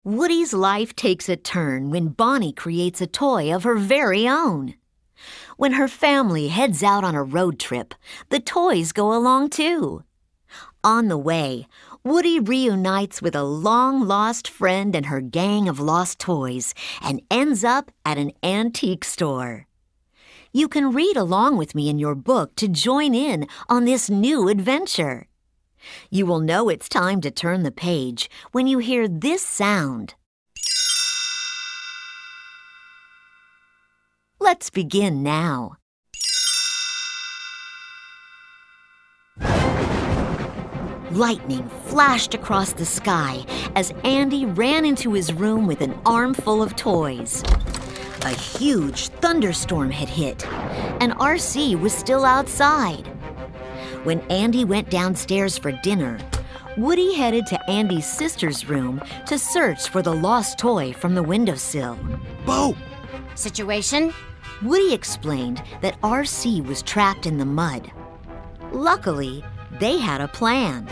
Woody's life takes a turn when Bonnie creates a toy of her very own. When her family heads out on a road trip, the toys go along too. On the way, Woody reunites with a long-lost friend and her gang of lost toys and ends up at an antique store. You can read along with me in your book to join in on this new adventure. You will know it's time to turn the page when you hear this sound. Let's begin now. Lightning flashed across the sky as Andy ran into his room with an armful of toys. A huge thunderstorm had hit, and RC was still outside. When Andy went downstairs for dinner, Woody headed to Andy's sister's room to search for the lost toy from the windowsill. Bo! Situation? Woody explained that RC was trapped in the mud. Luckily, they had a plan.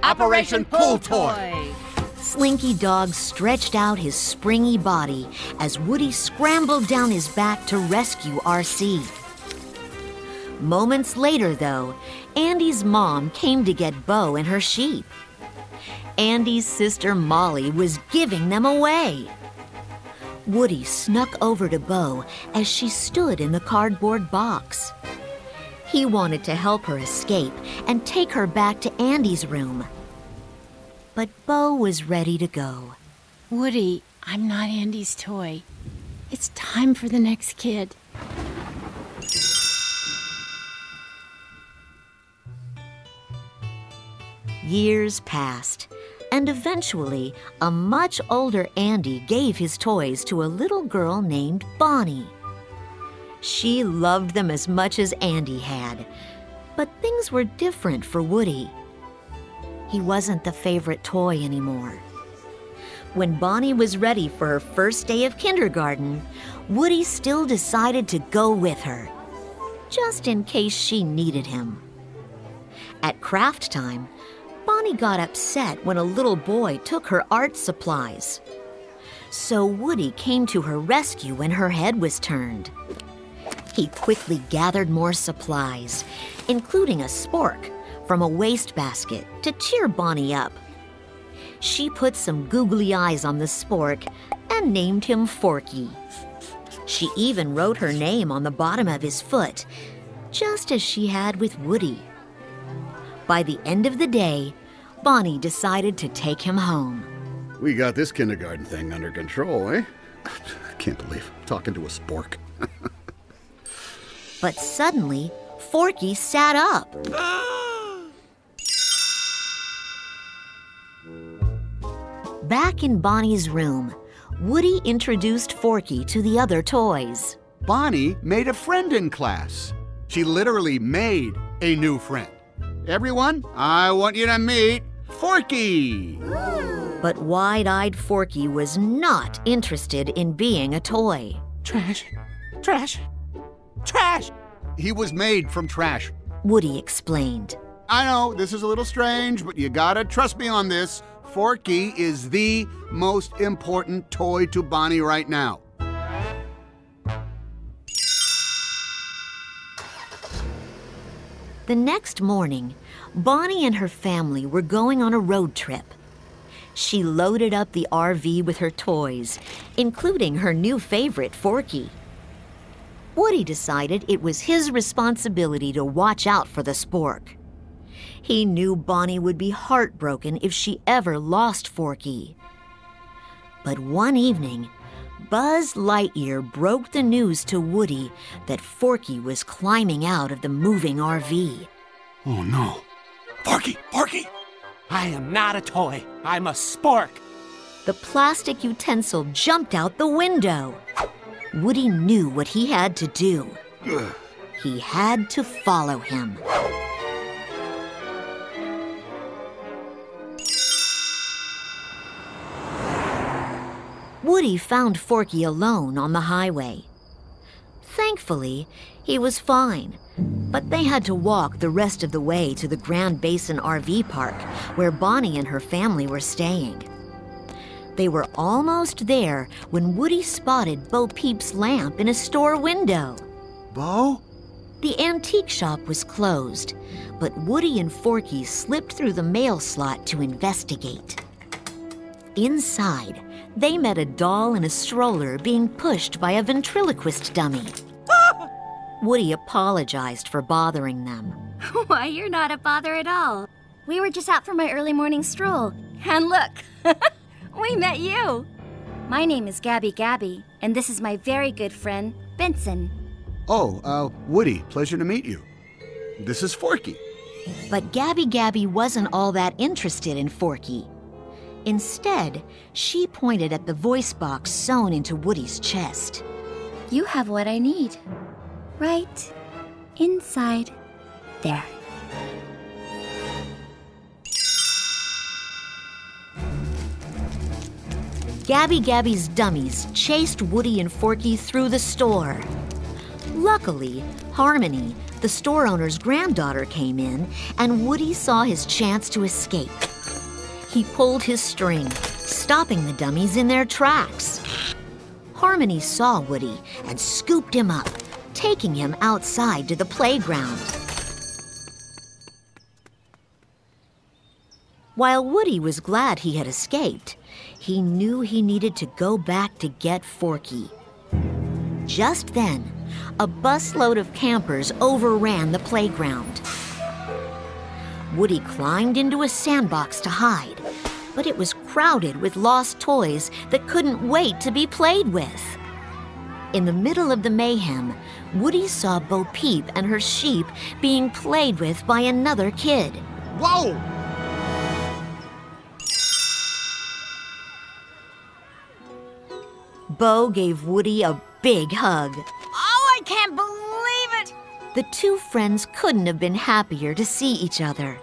Operation Pull Toy! Slinky Dog stretched out his springy body as Woody scrambled down his back to rescue RC. Moments later, though, Andy's mom came to get Bo and her sheep. Andy's sister Molly was giving them away. Woody snuck over to Bo as she stood in the cardboard box. He wanted to help her escape and take her back to Andy's room. But Bo was ready to go. Woody, I'm not Andy's toy. It's time for the next kid. Years passed, and eventually, a much older Andy gave his toys to a little girl named Bonnie. She loved them as much as Andy had, but things were different for Woody. He wasn't the favorite toy anymore. When Bonnie was ready for her first day of kindergarten, Woody still decided to go with her, just in case she needed him. At craft time, Bonnie got upset when a little boy took her art supplies. So Woody came to her rescue when her head was turned. He quickly gathered more supplies, including a spork from a wastebasket to cheer Bonnie up. She put some googly eyes on the spork and named him Forky. She even wrote her name on the bottom of his foot, just as she had with Woody. By the end of the day, Bonnie decided to take him home. We got this kindergarten thing under control, eh? I can't believe I'm talking to a spork. But suddenly, Forky sat up. Back in Bonnie's room, Woody introduced Forky to the other toys. Bonnie made a friend in class. She literally made a new friend. Everyone, I want you to meet Forky. But wide-eyed Forky was not interested in being a toy. Trash, trash, trash! He was made from trash. Woody explained. I know, this is a little strange, but you gotta trust me on this. Forky is the most important toy to Bonnie right now. The next morning, Bonnie and her family were going on a road trip. She loaded up the RV with her toys, including her new favorite, Forky. Woody decided it was his responsibility to watch out for the spork. He knew Bonnie would be heartbroken if she ever lost Forky. But one evening, Buzz Lightyear broke the news to Woody that Forky was climbing out of the moving RV. Oh no. Forky! Forky! I am not a toy. I'm a spork. The plastic utensil jumped out the window. Woody knew what he had to do. He had to follow him. Woody found Forky alone on the highway. Thankfully, he was fine, but they had to walk the rest of the way to the Grand Basin RV Park, where Bonnie and her family were staying. They were almost there when Woody spotted Bo Peep's lamp in a store window. Bo? The antique shop was closed, but Woody and Forky slipped through the mail slot to investigate. Inside, they met a doll in a stroller being pushed by a ventriloquist dummy. Woody apologized for bothering them. Why, you're not a bother at all. We were just out for my early morning stroll. And look, we met you. My name is Gabby Gabby, and this is my very good friend, Benson. Oh, Woody, pleasure to meet you. This is Forky. But Gabby Gabby wasn't all that interested in Forky. Instead, she pointed at the voice box sewn into Woody's chest. You have what I need. Right inside there. Gabby Gabby's dummies chased Woody and Forky through the store. Luckily, Harmony, the store owner's granddaughter, came in, and Woody saw his chance to escape. He pulled his string, stopping the dummies in their tracks. Harmony saw Woody and scooped him up, taking him outside to the playground. While Woody was glad he had escaped, he knew he needed to go back to get Forky. Just then, a busload of campers overran the playground. Woody climbed into a sandbox to hide, but it was crowded with lost toys that couldn't wait to be played with. In the middle of the mayhem, Woody saw Bo Peep and her sheep being played with by another kid. Whoa! Bo gave Woody a big hug. Oh, I can't believe it! The two friends couldn't have been happier to see each other.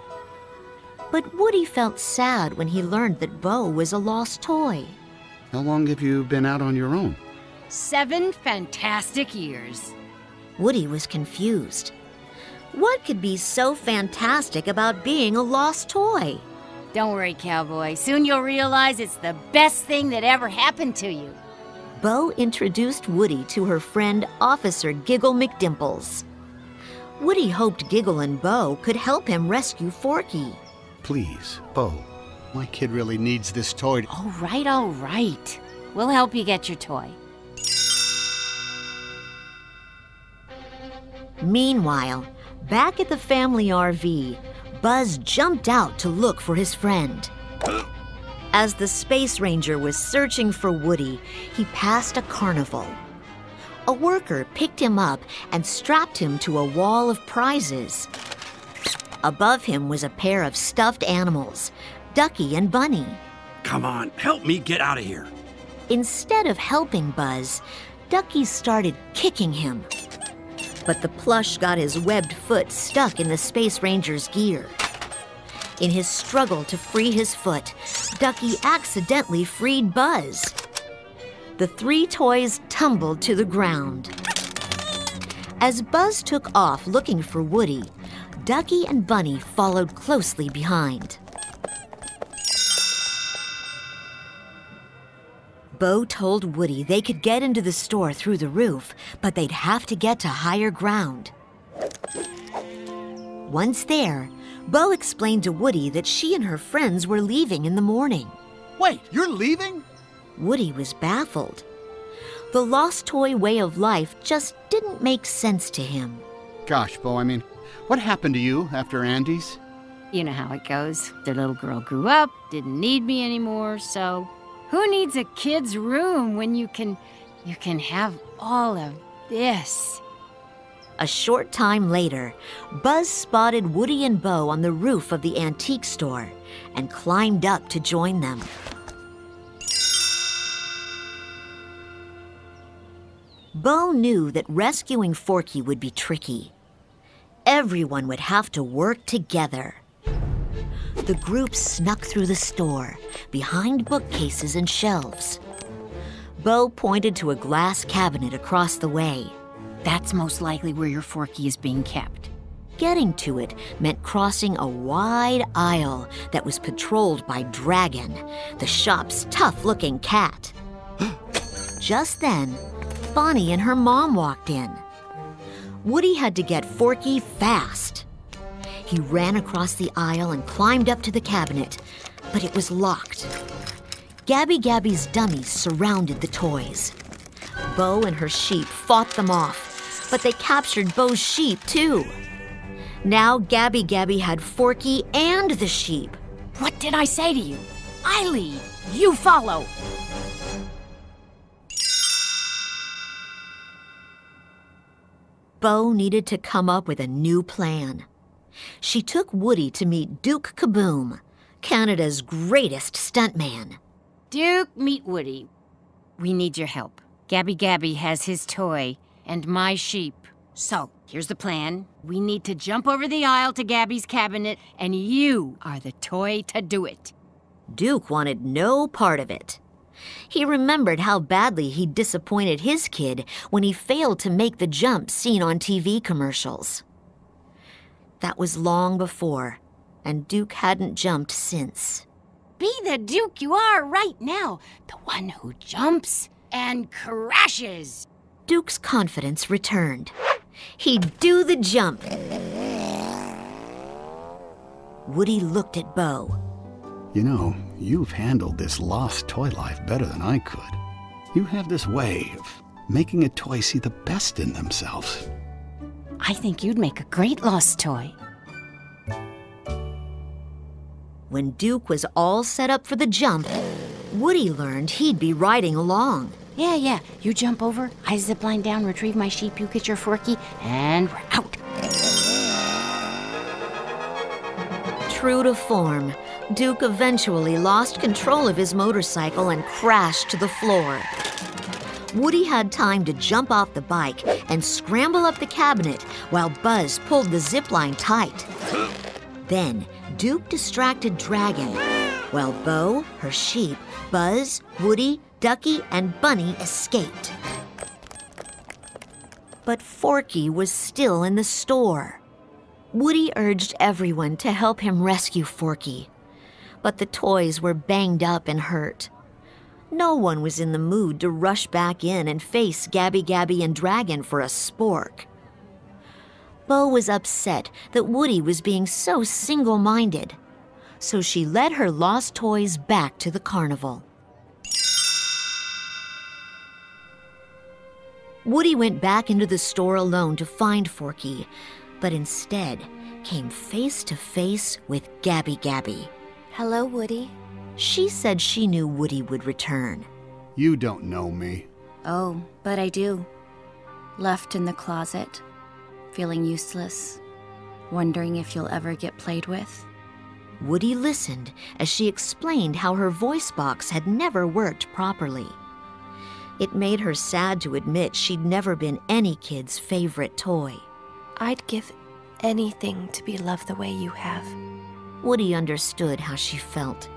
But Woody felt sad when he learned that Bo was a lost toy. How long have you been out on your own? 7 fantastic years. Woody was confused. What could be so fantastic about being a lost toy? Don't worry, cowboy. Soon you'll realize it's the best thing that ever happened to you. Bo introduced Woody to her friend, Officer Giggle McDimples. Woody hoped Giggle and Bo could help him rescue Forky. Please, Bo, my kid really needs this toy. All right. We'll help you get your toy. Meanwhile, back at the family RV, Buzz jumped out to look for his friend. As the Space Ranger was searching for Woody, he passed a carnival. A worker picked him up and strapped him to a wall of prizes. Above him was a pair of stuffed animals, Ducky and Bunny. Come on, help me get out of here. Instead of helping Buzz, Ducky started kicking him. But the plush got his webbed foot stuck in the Space Ranger's gear. In his struggle to free his foot, Ducky accidentally freed Buzz. The 3 toys tumbled to the ground. As Buzz took off looking for Woody, Ducky and Bunny followed closely behind. Bo told Woody they could get into the store through the roof, but they'd have to get to higher ground. Once there, Bo explained to Woody that she and her friends were leaving in the morning. Wait, you're leaving? Woody was baffled. The lost toy way of life just didn't make sense to him. Gosh, Bo, what happened to you after Andy's? You know how it goes. Their little girl grew up, didn't need me anymore, so who needs a kid's room when you can have all of this? A short time later, Buzz spotted Woody and Bo on the roof of the antique store and climbed up to join them. Bo knew that rescuing Forky would be tricky. Everyone would have to work together. The group snuck through the store, behind bookcases and shelves. Bo pointed to a glass cabinet across the way. That's most likely where your Forky is being kept. getting to it meant crossing a wide aisle that was patrolled by Dragon, the shop's tough-looking cat. Just then, Bonnie and her mom walked in. Woody had to get Forky fast. He ran across the aisle and climbed up to the cabinet, but it was locked. Gabby Gabby's dummies surrounded the toys. Bo and her sheep fought them off, but they captured Bo's sheep too. Now Gabby Gabby had Forky and the sheep. What did I say to you? I lead, you follow. Bo needed to come up with a new plan. She took Woody to meet Duke Kaboom, Canada's greatest stuntman. Duke, meet Woody. We need your help. Gabby Gabby has his toy and my sheep. So, here's the plan. We need to jump over the aisle to Gabby's cabinet, and you are the toy to do it. Duke wanted no part of it. He remembered how badly he'd disappointed his kid when he failed to make the jump seen on TV commercials. That was long before, and Duke hadn't jumped since. Be the Duke you are right now, the one who jumps and crashes. Duke's confidence returned. He'd do the jump. Woody looked at Bo. You know, you've handled this lost toy life better than I could. You have this way of making a toy see the best in themselves. I think you'd make a great lost toy. When Duke was all set up for the jump, Woody learned he'd be riding along. Yeah. You jump over, I zip line down, retrieve my sheep, you get your Forky, and we're out. True to form, Duke eventually lost control of his motorcycle and crashed to the floor. Woody had time to jump off the bike and scramble up the cabinet while Buzz pulled the zipline tight. Then, Duke distracted Dragon, while Bo, her sheep, Buzz, Woody, Ducky, and Bunny escaped. But Forky was still in the store. Woody urged everyone to help him rescue Forky, but the toys were banged up and hurt. No one was in the mood to rush back in and face Gabby Gabby and Dragon for a spork. Bo was upset that Woody was being so single-minded, so she led her lost toys back to the carnival. Woody went back into the store alone to find Forky, but instead came face to face with Gabby Gabby. Hello, Woody. She said she knew Woody would return. You don't know me. Oh, but I do. Left in the closet, feeling useless, wondering if you'll ever get played with. Woody listened as she explained how her voice box had never worked properly. It made her sad to admit she'd never been any kid's favorite toy. I'd give anything to be loved the way you have. Woody understood how she felt,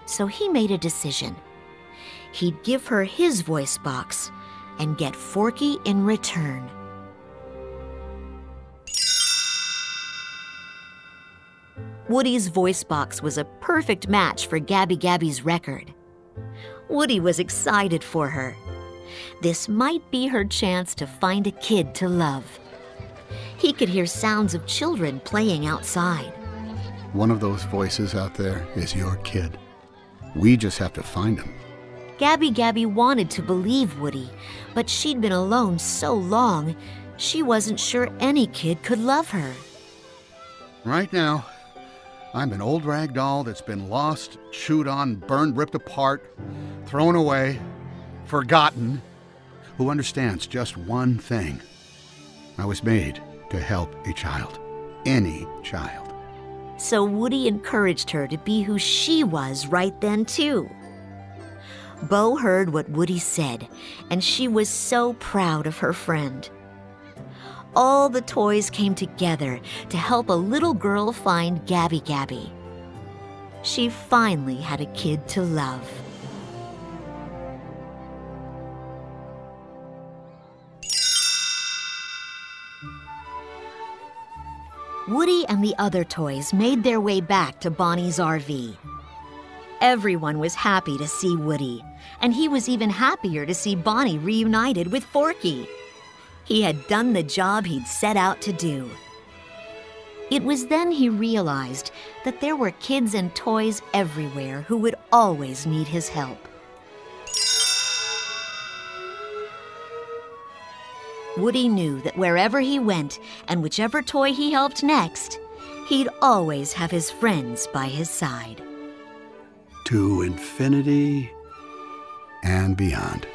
so he made a decision. He'd give her his voice box and get Forky in return. Woody's voice box was a perfect match for Gabby Gabby's record. Woody was excited for her. This might be her chance to find a kid to love. He could hear sounds of children playing outside. One of those voices out there is your kid. We just have to find him. Gabby Gabby wanted to believe Woody, but she'd been alone so long, she wasn't sure any kid could love her. Right now, I'm an old rag doll that's been lost, chewed on, burned, ripped apart, thrown away, forgotten, who understands just one thing. I was made to help a child. Any child. So Woody encouraged her to be who she was right then, too. Bo heard what Woody said, and she was so proud of her friend. All the toys came together to help a little girl find Gabby Gabby. She finally had a kid to love. Woody and the other toys made their way back to Bonnie's RV. Everyone was happy to see Woody, and he was even happier to see Bonnie reunited with Forky. He had done the job he'd set out to do. It was then he realized that there were kids and toys everywhere who would always need his help. Woody knew that wherever he went and whichever toy he helped next, he'd always have his friends by his side. To infinity and beyond.